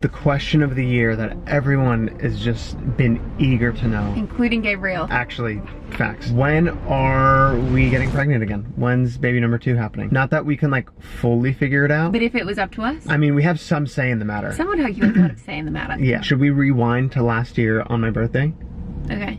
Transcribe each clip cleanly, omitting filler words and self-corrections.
The question of the year that everyone has just been eager to know. Including Gabriel. Actually, facts. When are we getting pregnant again? When's baby number 2 happening? Not that we can like fully figure it out. But if it was up to us? I mean, we have some say in the matter. Some would argue a lot of say in the matter. Yeah. Should we rewind to last year on my birthday? Okay.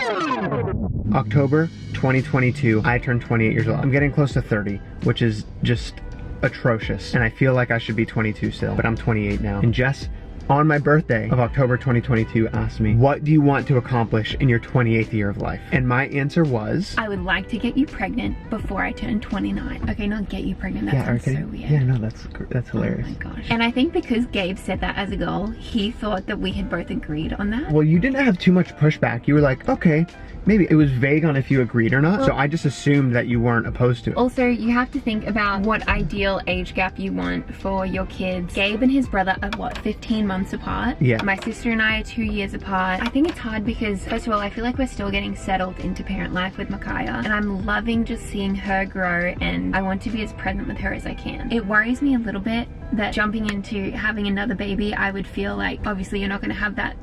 October 2022, I turned 28 years old. I'm getting close to 30, which is just atrocious. And I feel like I should be 22 still, but I'm 28 now. And Jess, on my birthday of October 2022, asked me, what do you want to accomplish in your 28th year of life? And my answer was, I would like to get you pregnant before I turn 29. Okay, not get you pregnant, that sounds so weird. Yeah, no, that's hilarious. Oh my gosh. And I think because Gabe said that as a goal, he thought that we had both agreed on that. Well, you didn't have too much pushback. You were like, okay, maybe. It was vague on if you agreed or not, well, so I just assumed that you weren't opposed to it. Also, you have to think about what ideal age gap you want for your kids. Gabe and his brother are what, 15 months apart? Yeah. My sister and I are 2 years apart. I think it's hard because, first of all, I feel like we're still getting settled into parent life with Micaiah, and I'm loving just seeing her grow, and I want to be as present with her as I can. It worries me a little bit that jumping into having another baby, I would feel like, obviously you're not going to have that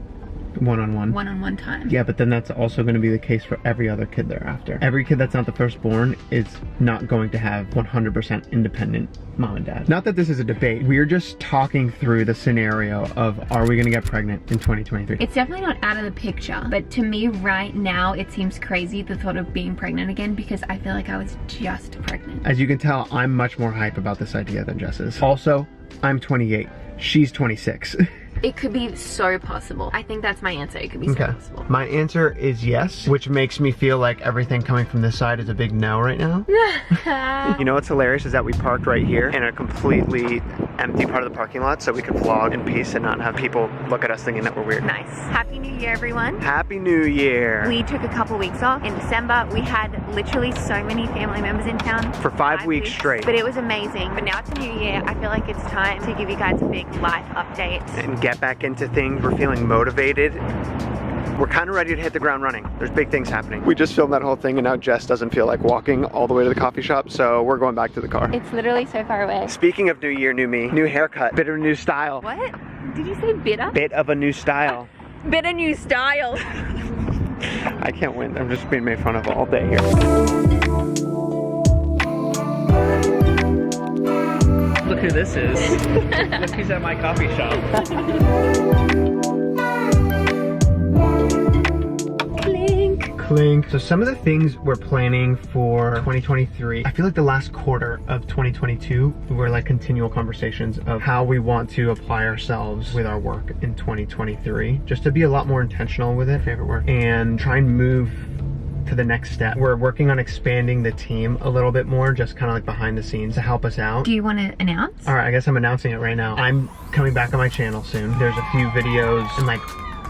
one-on-one time. Yeah, but then that's also going to be the case for every other kid thereafter. Every kid that's not the firstborn is not going to have 100% independent mom and dad. Not that this is a debate. We're just talking through the scenario of, are we going to get pregnant in 2023? It's definitely not out of the picture, but to me right now it seems crazy the thought of being pregnant again, because I feel like I was just pregnant. As you can tell, I'm much more hype about this idea than Jess is. Also, I'm 28. She's 26. It could be so possible. I think that's my answer. It could be so possible. My answer is yes, which makes me feel like everything coming from this side is a big no right now. You know what's hilarious is that we parked right here in a completely empty part of the parking lot so we could vlog in peace and not have people look at us thinking that we're weird. Nice. Happy New Year, everyone. Happy New Year. We took a couple weeks off in December. We had literally so many family members in town. For 5 weeks straight. But it was amazing. But now it's a new year. I feel like it's time to give you guys a big life update. And get back into things. We're feeling motivated. We're kind of ready to hit the ground running. There's big things happening. We just filmed that whole thing and now Jess doesn't feel like walking all the way to the coffee shop, so we're going back to the car. It's literally so far away. Speaking of new year, new me, new haircut, bit of a new style. What? Did you say bitter? Bit of a new style. Bit of new style. I can't win. I'm just being made fun of all day here. Look who this is. Look who's at my coffee shop. Clink. So some of the things we're planning for 2023, I feel like the last quarter of 2022 were like continual conversations of how we want to apply ourselves with our work in 2023, just to be a lot more intentional with it, favorite word, and try and move to the next step. We're working on expanding the team a little bit more, just kind of like behind the scenes to help us out. Do you want to announce? All right, I guess I'm announcing it right now. I'm coming back on my channel soon. There's a few videos and like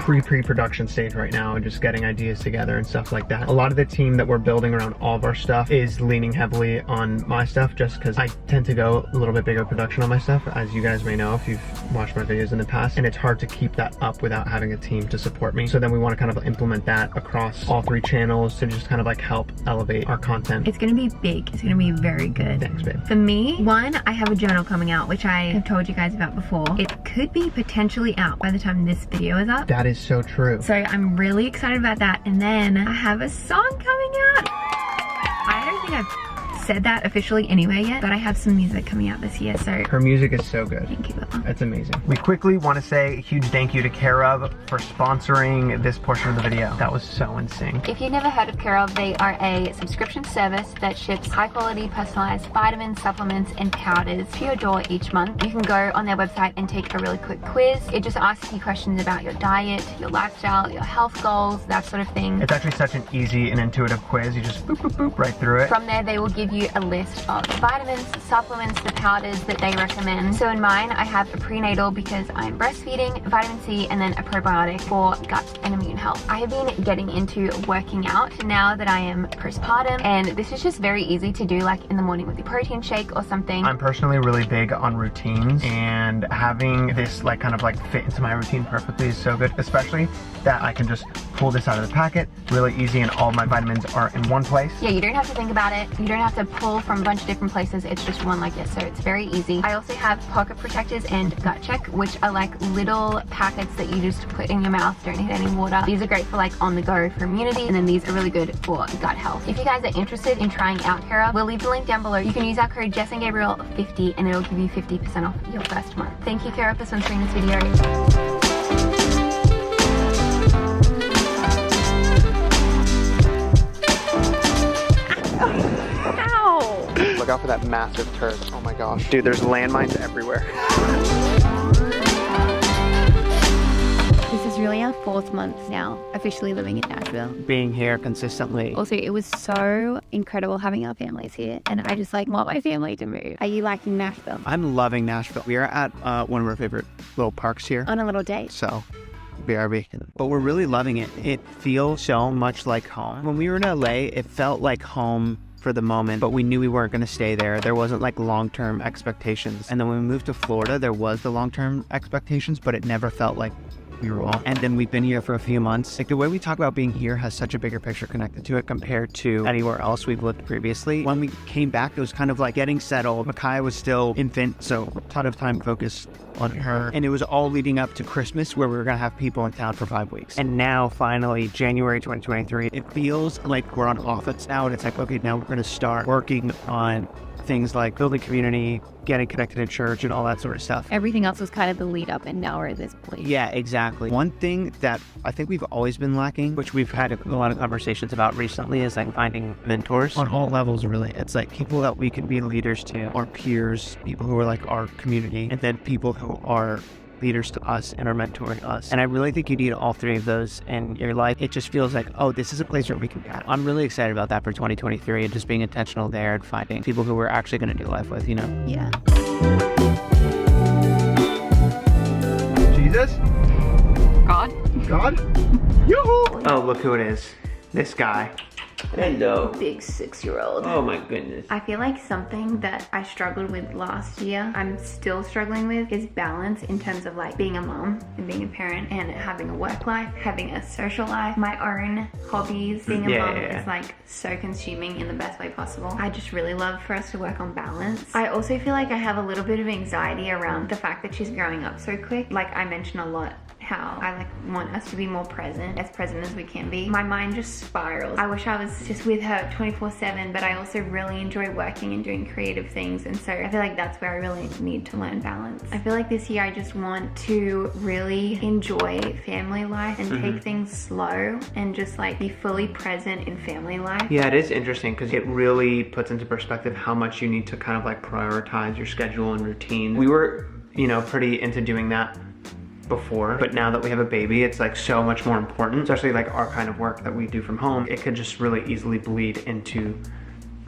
pre-production stage right now and just getting ideas together and stuff like that. A lot of the team that we're building around all of our stuff is leaning heavily on my stuff, just because I tend to go a little bit bigger production on my stuff, as you guys may know if you've watched my videos in the past, and it's hard to keep that up without having a team to support me. So then we want to kind of implement that across all 3 channels to just kind of like help elevate our content. It's gonna be big. It's gonna be very good. Thanks, babe. For me, one, I have a journal coming out, which I have told you guys about before. It could be potentially out by the time this video is up. That is so true. So I'm really excited about that. And then I have a song coming out. I don't think I've said that officially anywhere yet, but I have some music coming out this year, so. Her music is so good. Thank you, Bella. It's amazing. We quickly want to say a huge thank you to Care of for sponsoring this portion of the video. That was so in sync. If you've never heard of Care of, they are a subscription service that ships high quality personalized vitamins, supplements, and powders to your door each month. You can go on their website and take a really quick quiz. It just asks you questions about your diet, your lifestyle, your health goals, that sort of thing. It's actually such an easy and intuitive quiz. You just boop, boop, boop right through it. From there, they will give you a list of vitamins, supplements, the powders that they recommend. So in mine, I have a prenatal because I'm breastfeeding, vitamin C, and then a probiotic for gut and immune health. I have been getting into working out now that I am postpartum, and this is just very easy to do, like in the morning with your protein shake or something. I'm personally really big on routines, and having this like kind of like fit into my routine perfectly is so good, especially that I can just pull this out of the packet really easy and all my vitamins are in one place. Yeah, you don't have to think about it. You don't have to pull from a bunch of different places. It's just one like this, so it's very easy. I also have pocket protectors and gut check, which are like little packets that you just put in your mouth, don't need any water. These are great for like on the go for immunity, and then these are really good for gut health. If you guys are interested in trying out Kara, we'll leave the link down below. You can use our code Jess and Gabriel 50 and it'll give you 50% off your first month. Thank you, Kara, for sponsoring this video. Look out for that massive turd. Oh my gosh. Dude, there's landmines everywhere. This is really our 4th month now, officially living in Nashville. Being here consistently. Also, it was so incredible having our families here, and I just like want my family to move. Are you liking Nashville? I'm loving Nashville. We are at one of our favorite little parks here. On a little date. So, BRB. But we're really loving it. It feels so much like home. When we were in LA, it felt like home for the moment, but we knew we weren't going to stay there. There wasn't like long-term expectations. And then when we moved to Florida, there was the long-term expectations, but it never felt like we were all. And then we've been here for a few months. Like the way we talk about being here has such a bigger picture connected to it compared to anywhere else we've lived previously. When we came back, it was kind of like getting settled. Micaiah was still infant, so a ton of time focused on her. And it was all leading up to Christmas where we were gonna have people in town for 5 weeks. And now finally, January 2023, it feels like we're on offense now. And it's like, okay, now we're gonna start working on things like building community, getting connected in church and all that sort of stuff. Everything else was kind of the lead up, and now we're at this place. Yeah, exactly. One thing that I think we've always been lacking, which we've had a lot of conversations about recently, is like finding mentors on all levels, really. It's like people that we can be leaders to, our peers, people who are like our community, and then people who are leaders to us and are mentoring us. And I really think you need all 3 of those in your life. It just feels like, oh, this is a place where we can get. I'm really excited about that for 2023 and just being intentional there and finding people who we're actually going to do life with, you know? Yeah. Jesus? God? God? Yoo-hoo! Oh, look who it is. This guy. Hello. Big 6-year-old. Oh my goodness. I feel like something that I struggled with last year, I'm still struggling with, is balance in terms of like being a mom and being a parent and having a work life, having a social life, my own hobbies. Being a mom is like so consuming in the best way possible. I just really love for us to work on balance. I also feel like I have a little bit of anxiety around the fact that she's growing up so quick. Like I mention a lot how I like want us to be more present as we can be. My mind just spirals. I wish I was just with her 24/7, but I also really enjoy working and doing creative things, and so I feel like that's where I really need to learn balance. I feel like this year I just want to really enjoy family life and take things slow and just like be fully present in family life. Yeah, it is interesting because it really puts into perspective how much you need to kind of like prioritize your schedule and routine. We were, you know, pretty into doing that before, but now that we have a baby, it's like so much more important, especially like our kind of work that we do from home. It could just really easily bleed into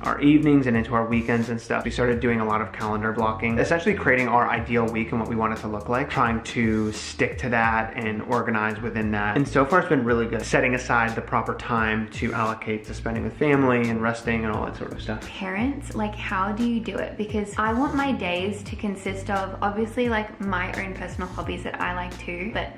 our evenings and into our weekends and stuff. We started doing a lot of calendar blocking, essentially creating our ideal week and what we want it to look like, trying to stick to that and organize within that. And so far it's been really good, setting aside the proper time to allocate to spending with family and resting and all that sort of stuff. Parents, like how do you do it? Because I want my days to consist of obviously like my own personal hobbies that I like too, but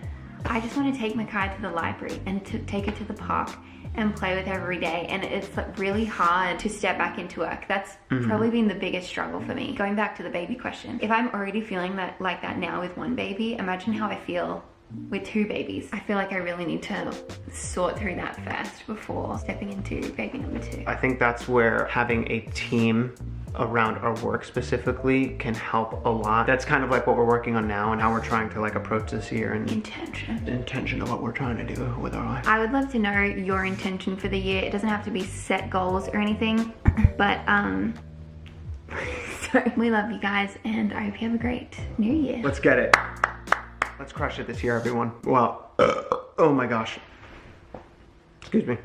I just want to take Micaiah to the library and to take her to the park and play with her every day, and it's like really hard to step back into work. That's probably been the biggest struggle for me. Going back to the baby question, if I'm already feeling that like that now with one baby, imagine how I feel with 2 babies. I feel like I really need to sort through that first before stepping into baby number 2. I think that's where having a team around our work specifically can help a lot. That's kind of like what we're working on now and how we're trying to like approach this year and the intention of what we're trying to do with our life. I would love to know your intention for the year. It doesn't have to be set goals or anything, but so we love you guys and I hope you have a great new year. Let's get it. Let's crush it this year, everyone. Well, oh my gosh. Excuse me.